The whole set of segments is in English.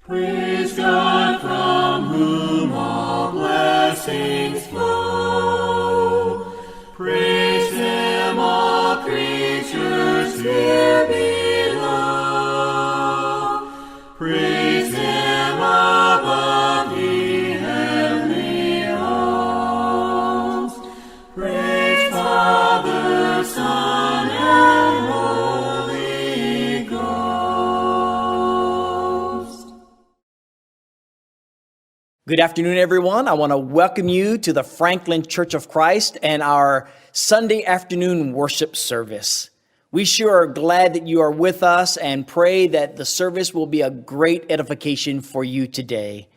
Praise God from whom all blessings flow. Praise Him, all creatures here below. Praise Him above the heavenly host. Praise Father, Son, and Holy Ghost. Good afternoon, everyone. I want to welcome you to the Franklin Church of Christ and our Sunday afternoon worship service. We sure are glad that you are with us and pray that the service will be a great edification for you today.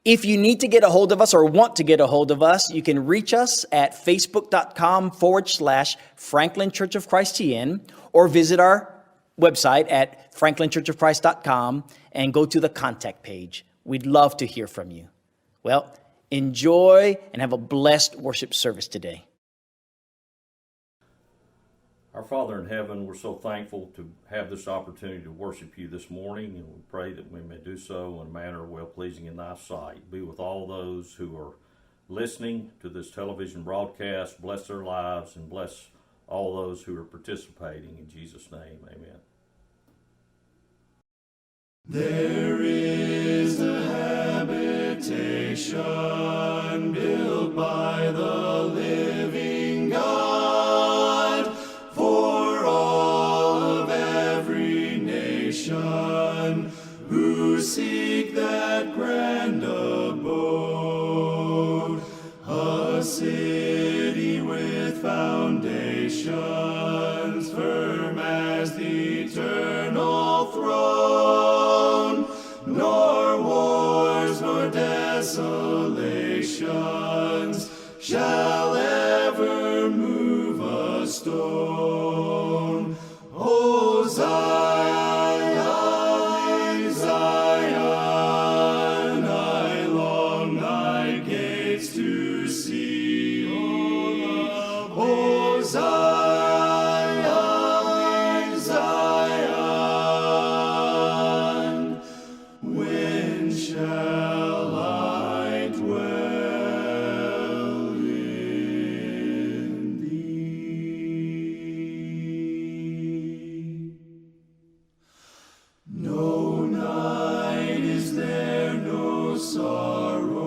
If you need to get a hold of us or want to get a hold of us, you can reach us at facebook.com/Franklin Church of Christ TN or visit our website at franklinchurchofchrist.com and go to the contact page. We'd love to hear from you. Well, enjoy and have a blessed worship service today. Our Father in heaven, we're so thankful to have this opportunity to worship you this morning, and we pray that we may do so in a manner well-pleasing in thy sight. Be with all those who are listening to this television broadcast. Bless their lives and bless all those who are participating. In Jesus' name, amen. There is a habitation built by the living God for all of every nation who seek that grand abode, a city with foundations firm as the eternal throne, nor wars nor desolations shall ever move a stone. O Zion, Zion, I long thy gates to see. O Zion, Zion, when shall I dwell in thee? No night is there, no sorrow,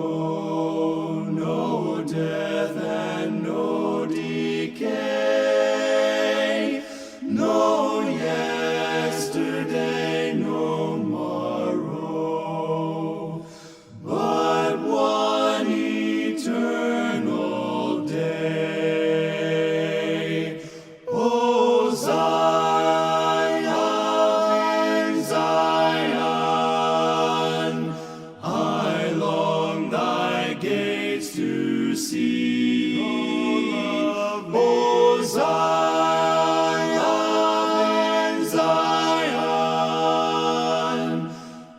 no death and no decay, no yesterday, no morrow, but one eternal day. O Zion, Zion, I long thy gates to see. O Zion, Zion,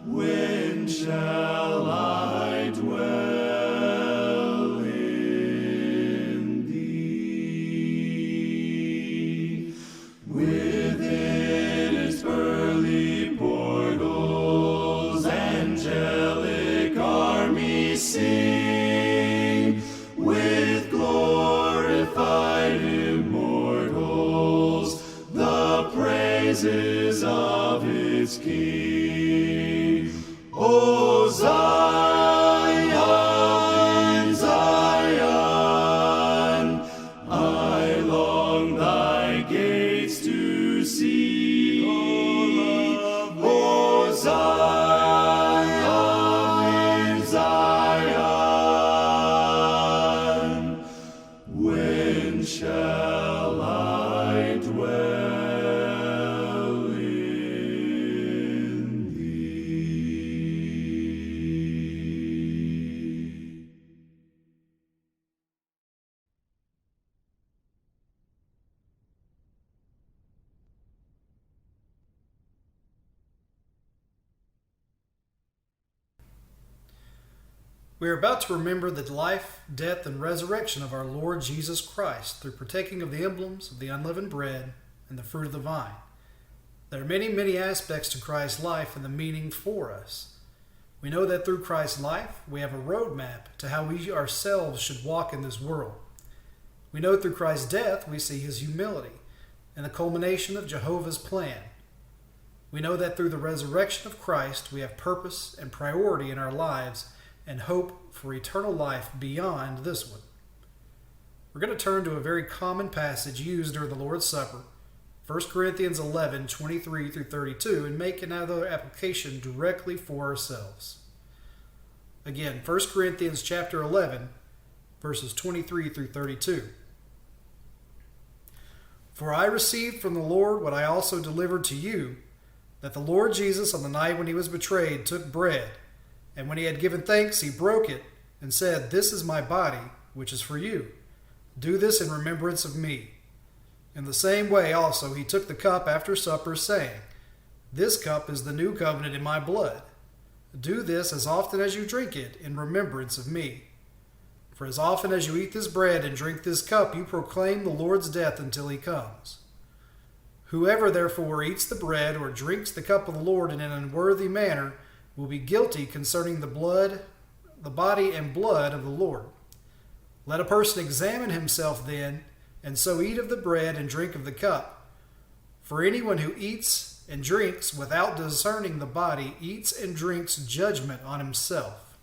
when shall I dwell in thee? Within its pearly portals, angelic armies sing, with glorified immortals, the praises of its King. O Zion, Zion, I long thy gates to see. O Zion, Zion, when shall I dwell in thee? We are about to remember the life, death, and resurrection of our Lord Jesus Christ through partaking of the emblems of the unleavened bread and the fruit of the vine. There are many, many aspects to Christ's life and the meaning for us. We know that through Christ's life, we have a roadmap to how we ourselves should walk in this world. We know through Christ's death, we see his humility and the culmination of Jehovah's plan. We know that through the resurrection of Christ, we have purpose and priority in our lives and hope for eternal life beyond this one. We're going to turn to a very common passage used during the Lord's Supper, 1 Corinthians 11, 23 through 32, and make another application directly for ourselves. Again, 1 Corinthians chapter 11, verses 23 through 32. For I received from the Lord what I also delivered to you, that the Lord Jesus, on the night when he was betrayed, took bread, and when he had given thanks, he broke it, and said, This is my body, which is for you. Do this in remembrance of me. In the same way also he took the cup after supper, saying, This cup is the new covenant in my blood. Do this as often as you drink it in remembrance of me. For as often as you eat this bread and drink this cup, you proclaim the Lord's death until he comes. Whoever therefore eats the bread or drinks the cup of the Lord in an unworthy manner will be guilty concerning the body and blood of the Lord. Let a person examine himself then, and so eat of the bread and drink of the cup. For anyone who eats and drinks without discerning the body eats and drinks judgment on himself.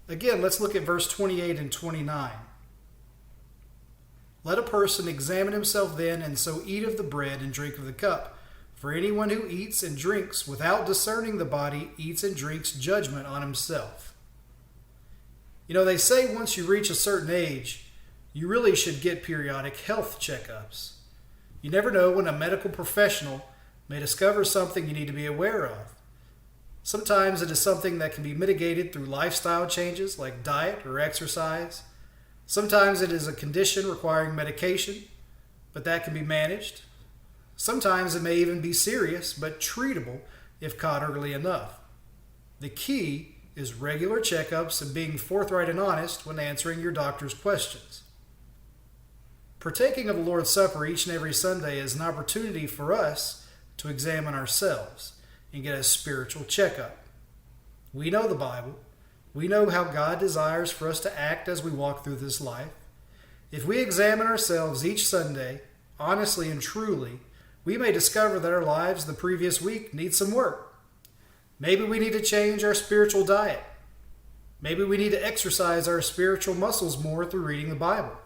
Again, let's look at verse 28 and 29. Let a person examine himself then, and so eat of the bread and drink of the cup. For anyone who eats and drinks without discerning the body eats and drinks judgment on himself. You know, they say once you reach a certain age, you really should get periodic health checkups. You never know when a medical professional may discover something you need to be aware of. Sometimes it is something that can be mitigated through lifestyle changes like diet or exercise. Sometimes it is a condition requiring medication, but that can be managed. Sometimes it may even be serious, but treatable if caught early enough. The key is regular checkups and being forthright and honest when answering your doctor's questions. Partaking of the Lord's Supper each and every Sunday is an opportunity for us to examine ourselves and get a spiritual checkup. We know the Bible. We know how God desires for us to act as we walk through this life. If we examine ourselves each Sunday, honestly and truly, we may discover that our lives the previous week need some work. Maybe we need to change our spiritual diet. Maybe we need to exercise our spiritual muscles more through reading the Bible,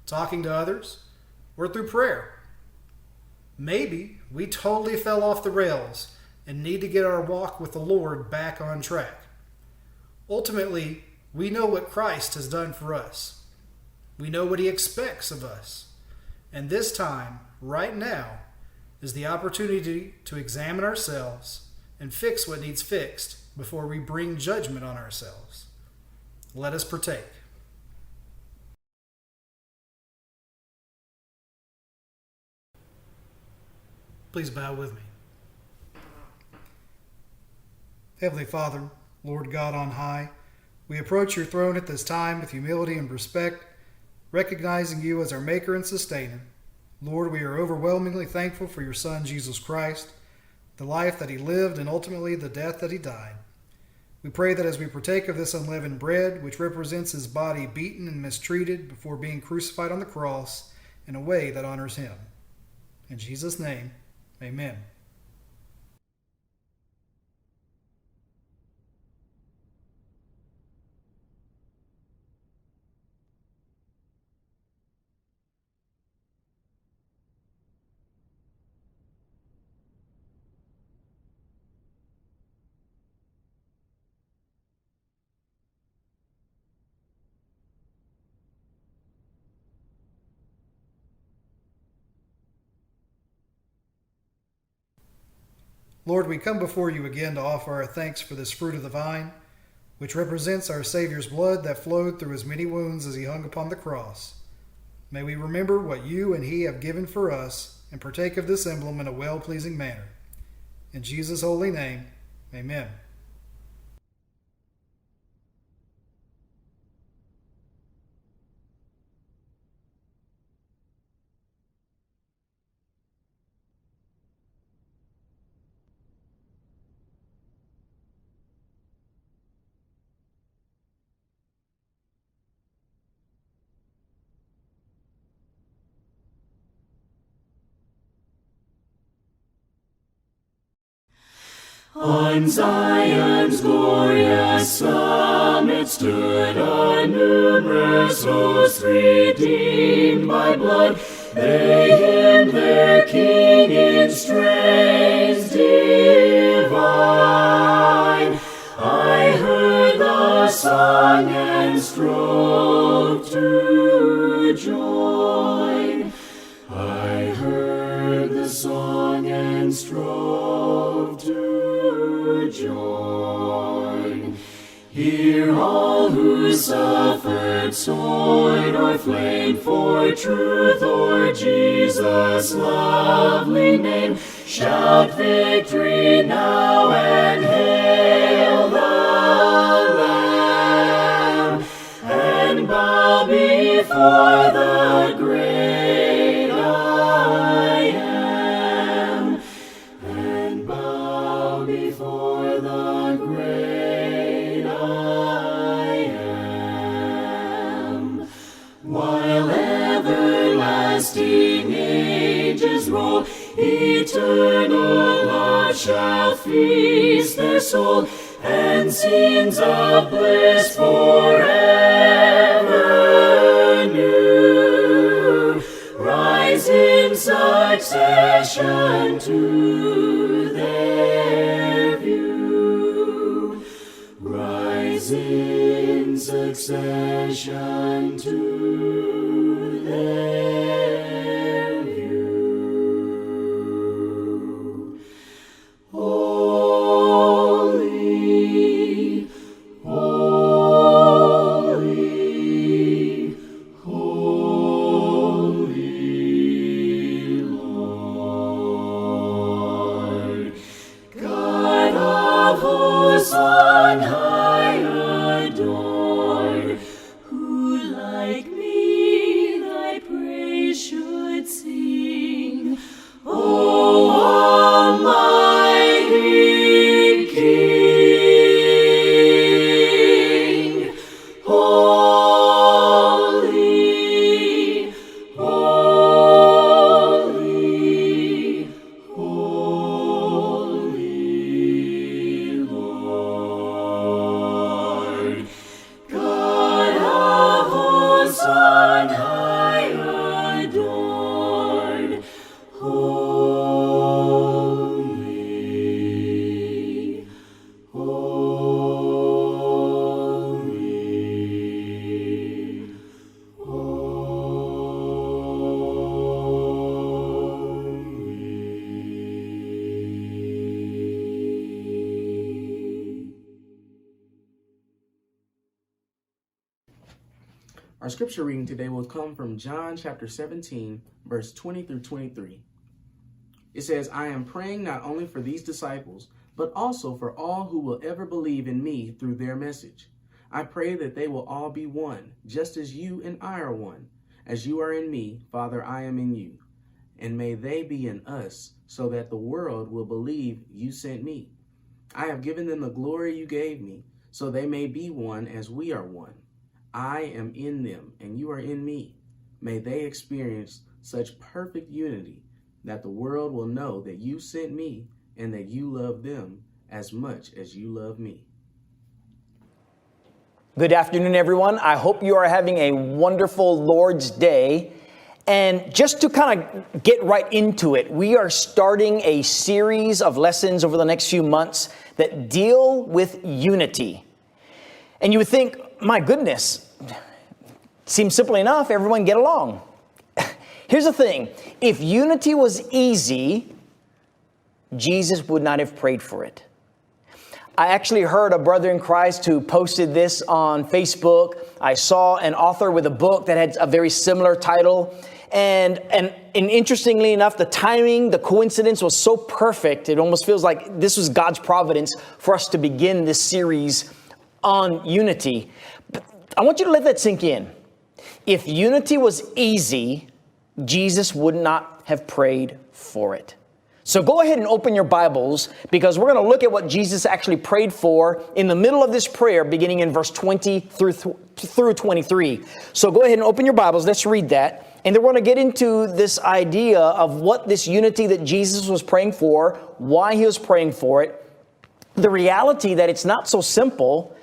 talking to others, or through prayer. Maybe we totally fell off the rails and need to get our walk with the Lord back on track. Ultimately, we know what Christ has done for us. We know what he expects of us. And this time, right now, is the opportunity to examine ourselves and fix what needs fixed before we bring judgment on ourselves. Let us partake. Please bow with me. Heavenly Father, Lord God on high, we approach your throne at this time with humility and respect, recognizing you as our Maker and Sustainer. Lord, we are overwhelmingly thankful for your Son, Jesus Christ, the life that he lived and ultimately the death that he died. We pray that as we partake of this unleavened bread, which represents his body beaten and mistreated before being crucified on the cross in a way that honors him. In Jesus' name, amen. Lord, we come before you again to offer our thanks for this fruit of the vine, which represents our Savior's blood that flowed through his many wounds as he hung upon the cross. May we remember what you and he have given for us and partake of this emblem in a well-pleasing manner. In Jesus' holy name, amen. On Zion's glorious summit stood a numerous host redeemed by blood. They hymned their King in strains divine. I heard the song and strove to join. I heard the song and strove to join. Hear all who suffered sword or flamed for truth or Jesus' lovely name. Shout victory now and hail the Lamb, and bow before the great I am, and bow before the great I am. While everlasting ages roll, eternal love shall feast their soul, and scenes of bliss forever new rise in succession to their view. Rise in succession to their view. Holy, holy, holy Lord, God of hosts on high adored, who like me thy praise should sing. O Almighty King, holy, holy, holy Lord, God of hosts on high adored, holy, holy, holy. Our scripture reading today will come from John chapter 17, verse 20 through 23. It says, I am praying not only for these disciples, but also for all who will ever believe in me through their message. I pray that they will all be one, just as you and I are one. As you are in me, Father, I am in you. And may they be in us, so that the world will believe you sent me. I have given them the glory you gave me, so they may be one as we are one. I am in them, and you are in me. May they experience such perfect unity that the world will know that you sent me and that you love them as much as you love me. Good afternoon, everyone. I hope you are having a wonderful Lord's Day. And just to kind of get right into it, we are starting a series of lessons over the next few months that deal with unity. And you would think, my goodness, seems simple enough, everyone get along. Here's the thing, if unity was easy, Jesus would not have prayed for it. I actually heard a brother in Christ who posted this on Facebook. I saw an author with a book that had a very similar title. And interestingly enough, the timing, the coincidence was so perfect, it almost feels like this was God's providence for us to begin this series on unity. But I want you to let that sink in. If unity was easy, Jesus would not have prayed for it. So go ahead and open your Bibles, because we're going to look at what Jesus actually prayed for in the middle of this prayer, beginning in verse 20 through 23. So go ahead and open your Bibles. Let's read that. And then we're going to get into this idea of what this unity that Jesus was praying for, why he was praying for it, the reality that it's not so simple.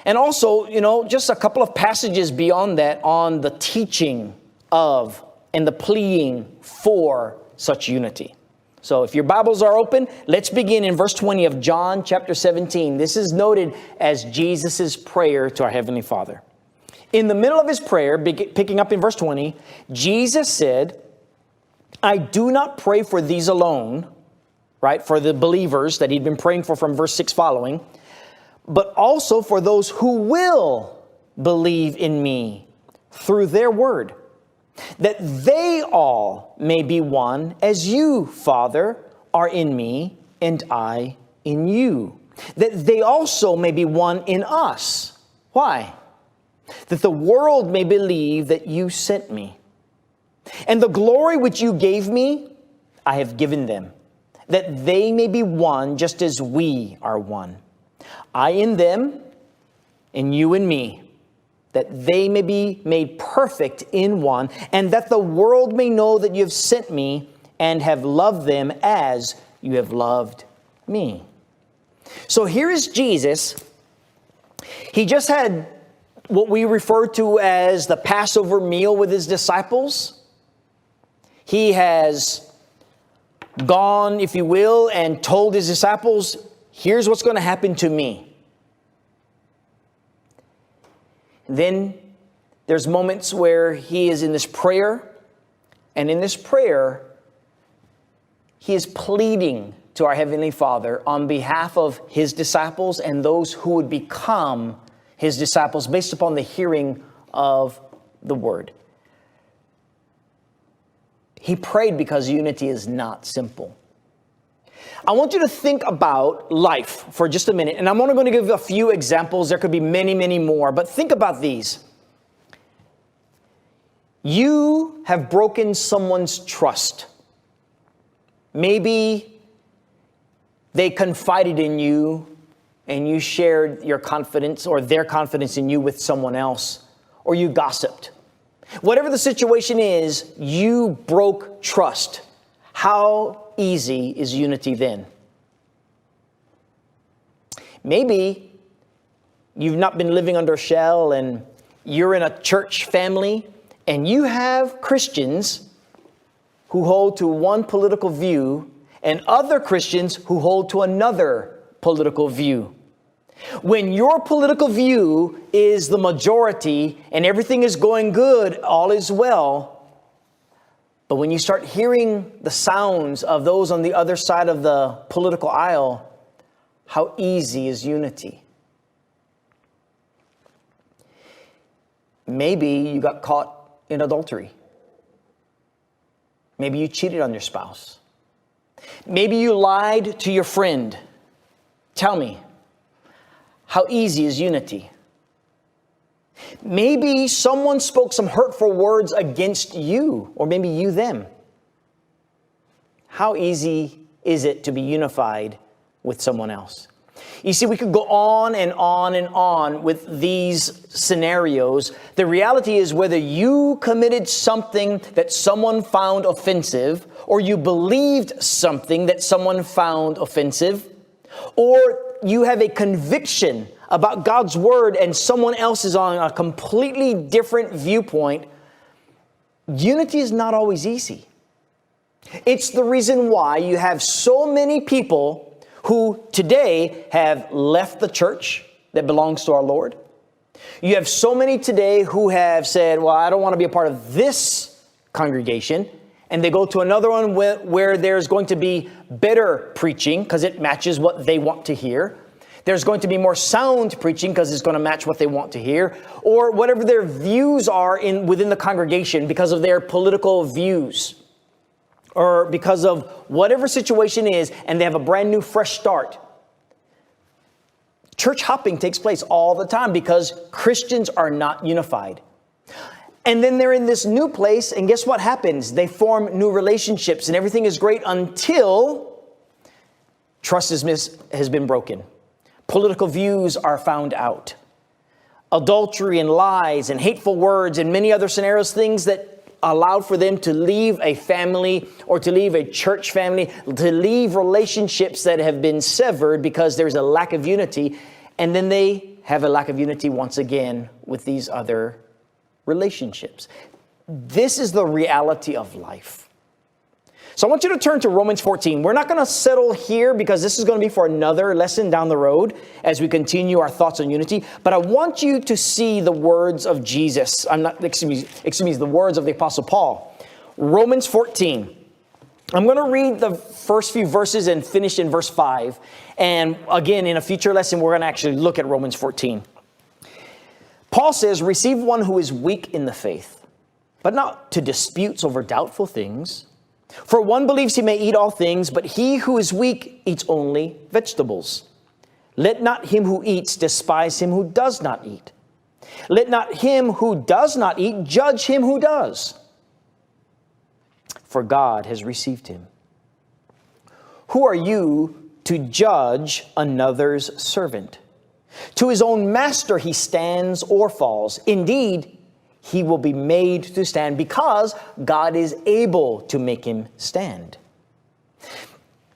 And also, just a couple of passages beyond that on the teaching of and the pleading for such unity. So if your Bibles are open, let's begin in verse 20 of John chapter 17. This is noted as Jesus' prayer to our Heavenly Father. In the middle of his prayer, picking up in verse 20, Jesus said, I do not pray for these alone, right, for the believers that he'd been praying for from verse 6 following, but also for those who will believe in me through their word, that they all may be one, as you, Father, are in me, and I in you. That they also may be one in us. Why? That the world may believe that you sent me. And the glory which you gave me, I have given them, that they may be one just as we are one. I in them, and you in me, that they may be made perfect in one, and that the world may know that you have sent me and have loved them as you have loved me. So here is Jesus. He just had what we refer to as the Passover meal with his disciples. He has gone, if you will, and told his disciples, here's what's going to happen to me. Then there's moments where he is in this prayer, and in this prayer, he is pleading to our Heavenly Father on behalf of his disciples and those who would become his disciples based upon the hearing of the word. He prayed because unity is not simple. I want you to think about life for just a minute, and I'm only going to give a few examples. There could be many, many more, but think about these. You have broken someone's trust. Maybe they confided in you and you shared your confidence or their confidence in you with someone else, or you gossiped. Whatever the situation is, you broke trust. How easy is unity then? Maybe you've not been living under a shell and you're in a church family and you have Christians who hold to one political view and other Christians who hold to another political view. When your political view is the majority and everything is going good, all is well. But when you start hearing the sounds of those on the other side of the political aisle, how easy is unity? Maybe you got caught in adultery. Maybe you cheated on your spouse. Maybe you lied to your friend. Tell me, how easy is unity? Maybe someone spoke some hurtful words against you, or maybe you them. How easy is it to be unified with someone else? You see, we could go on and on and on with these scenarios. The reality is whether you committed something that someone found offensive, or you believed something that someone found offensive, or you have a conviction about God's word and someone else is on a completely different viewpoint, unity is not always easy. It's the reason why you have so many people who today have left the church that belongs to our Lord. You have so many today who have said, well, I don't want to be a part of this congregation. And they go to another one where there's going to be better preaching because it matches what they want to hear. There's going to be more sound preaching because it's going to match what they want to hear. Or whatever their views are within the congregation because of their political views. Or because of whatever situation is, and they have a brand new fresh start. Church hopping takes place all the time because Christians are not unified. And then they're in this new place, and guess what happens? They form new relationships, and everything is great until trust has been broken. Political views are found out. Adultery and lies and hateful words and many other scenarios, things that allowed for them to leave a family or to leave a church family, to leave relationships that have been severed because there's a lack of unity. And then they have a lack of unity once again with these other relationships. This is the reality of life. So I want you to turn to Romans 14. We're not going to settle here because this is going to be for another lesson down the road as we continue our thoughts on unity. But I want you to see the words of Jesus. The words of the Apostle Paul. Romans 14. I'm going to read the first few verses and finish in verse 5. And again, in a future lesson, we're going to actually look at Romans 14. Paul says, receive one who is weak in the faith, but not to disputes over doubtful things. For one believes he may eat all things, but he who is weak eats only vegetables. Let not him who eats despise him who does not eat. Let not him who does not eat judge him who does. For God has received him. Who are you to judge another's servant? To his own master he stands or falls. Indeed, he will be made to stand because God is able to make him stand.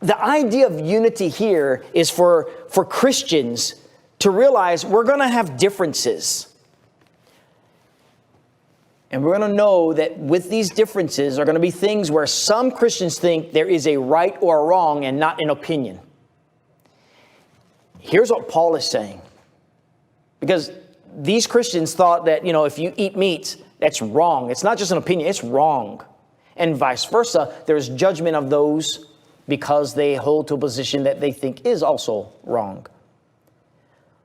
The idea of unity here is for Christians to realize we're going to have differences. And we're going to know that with these differences are going to be things where some Christians think there is a right or a wrong and not an opinion. Here's what Paul is saying. Because these Christians thought that, if you eat meat, that's wrong. It's not just an opinion, it's wrong. And vice versa, there's judgment of those because they hold to a position that they think is also wrong.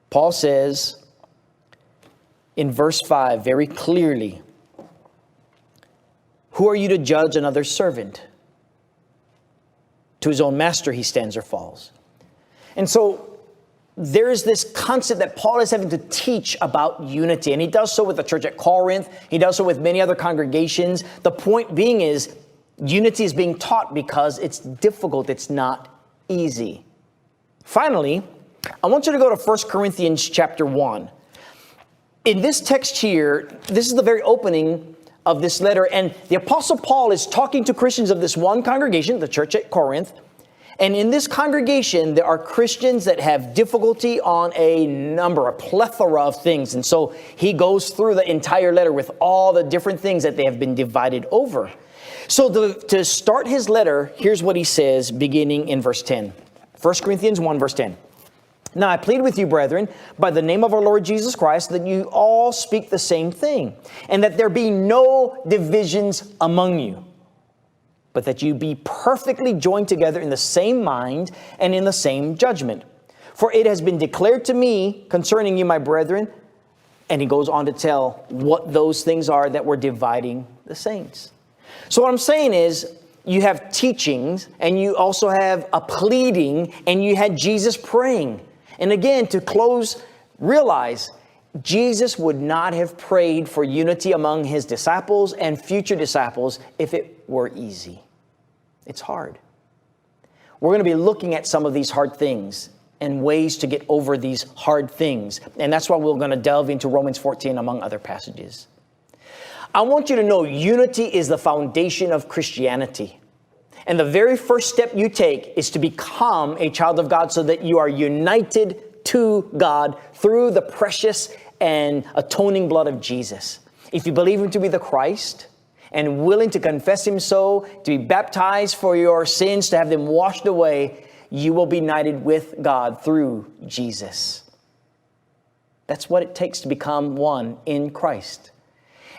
Paul says in verse 5 very clearly, who are you to judge another's servant? To his own master he stands or falls. And so there is this concept that Paul is having to teach about unity. And he does so with the church at Corinth. He does so with many other congregations. The point being is unity is being taught because it's difficult. It's not easy. Finally, I want you to go to 1 Corinthians chapter 1. In this text here, this is the very opening of this letter. And the Apostle Paul is talking to Christians of this one congregation, the church at Corinth. And in this congregation, there are Christians that have difficulty on a plethora of things. And so he goes through the entire letter with all the different things that they have been divided over. So to start his letter, here's what he says beginning in verse 10. 1 Corinthians 1, verse 10. Now I plead with you, brethren, by the name of our Lord Jesus Christ, that you all speak the same thing, and that there be no divisions among you, but that you be perfectly joined together in the same mind and in the same judgment. For it has been declared to me concerning you, my brethren, and he goes on to tell what those things are that were dividing the saints. So what I'm saying is, you have teachings, and you also have a pleading, and you had Jesus praying. And again, to close, realize Jesus would not have prayed for unity among his disciples and future disciples if it were easy. It's hard. We're going to be looking at some of these hard things and ways to get over these hard things. And that's why we're going to delve into Romans 14 among other passages. I want you to know unity is the foundation of Christianity. And the very first step you take is to become a child of God so that you are united to God through the precious and atoning blood of Jesus. If you believe him to be the Christ and willing to confess him so, to be baptized for your sins, to have them washed away, you will be united with God through Jesus. That's what it takes to become one in Christ.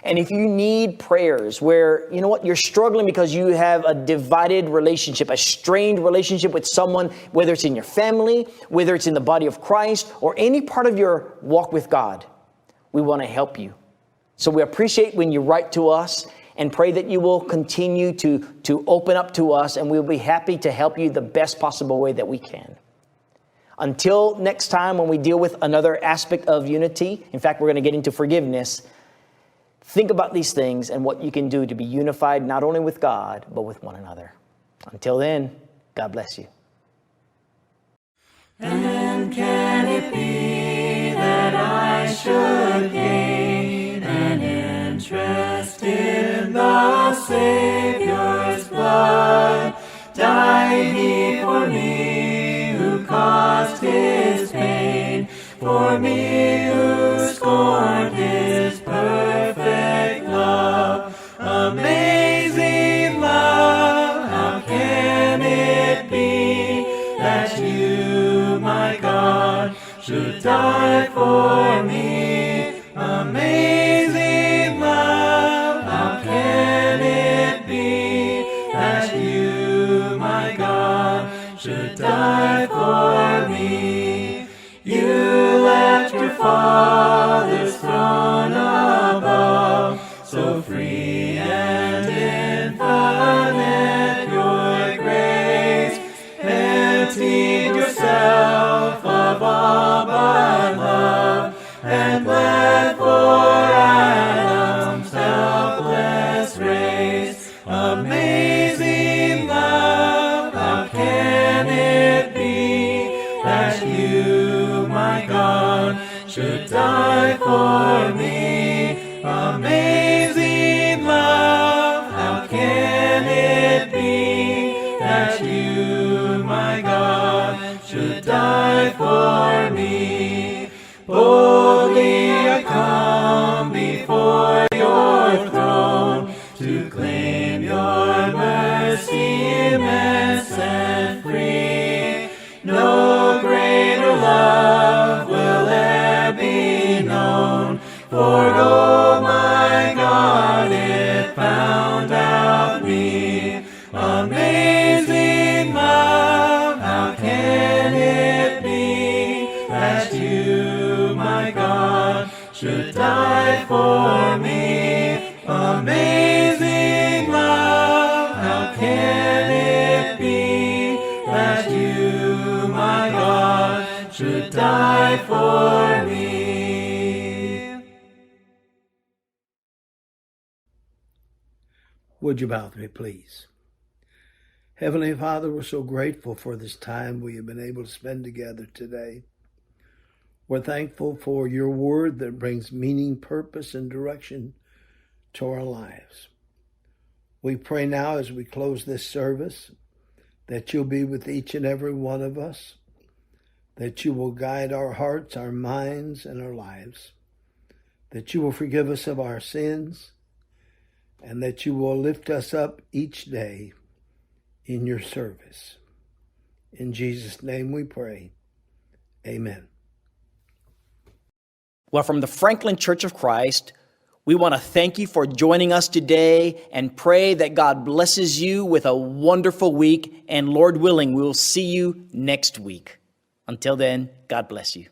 And if you need prayers where, you're struggling because you have a divided relationship, a strained relationship with someone, whether it's in your family, whether it's in the body of Christ, or any part of your walk with God, we want to help you. So we appreciate when you write to us and pray that you will continue to open up to us, and we'll be happy to help you the best possible way that we can. Until next time when we deal with another aspect of unity, in fact, we're going to get into forgiveness. Think about these things and what you can do to be unified not only with God, but with one another. Until then, God bless you. And can it be that I should gain an interest in the for me who scorned his perfect love. Amazing love, how can it be that you, my God, should die for me? Amazing love, how can it be that you, my God, should die for me? You left your Father's throne above, so free and infinite your grace, emptied yourself of all but love, and bled for Adam's helpless race. Amazing love, how can it be that you, my God, should die for me? Amazing love, how can it be that you, my God, should die for me? Boldly I come before your throne to claim your mercy immense and free. No greater love will e'er be known, for gold, my God, it found out me. Amazing love, how can it be that you, my God, should die for me? Amazing love, how can it be that you, my God, should die for me? Would you bow with me, please? Heavenly Father, we're so grateful for this time we have been able to spend together today. We're thankful for your word that brings meaning, purpose, and direction to our lives. We pray now as we close this service that you'll be with each and every one of us, that you will guide our hearts, our minds, and our lives, that you will forgive us of our sins, and that you will lift us up each day in your service. In Jesus' name we pray. Amen. Well, from the Franklin Church of Christ, we want to thank you for joining us today and pray that God blesses you with a wonderful week. And Lord willing, we will see you next week. Until then, God bless you.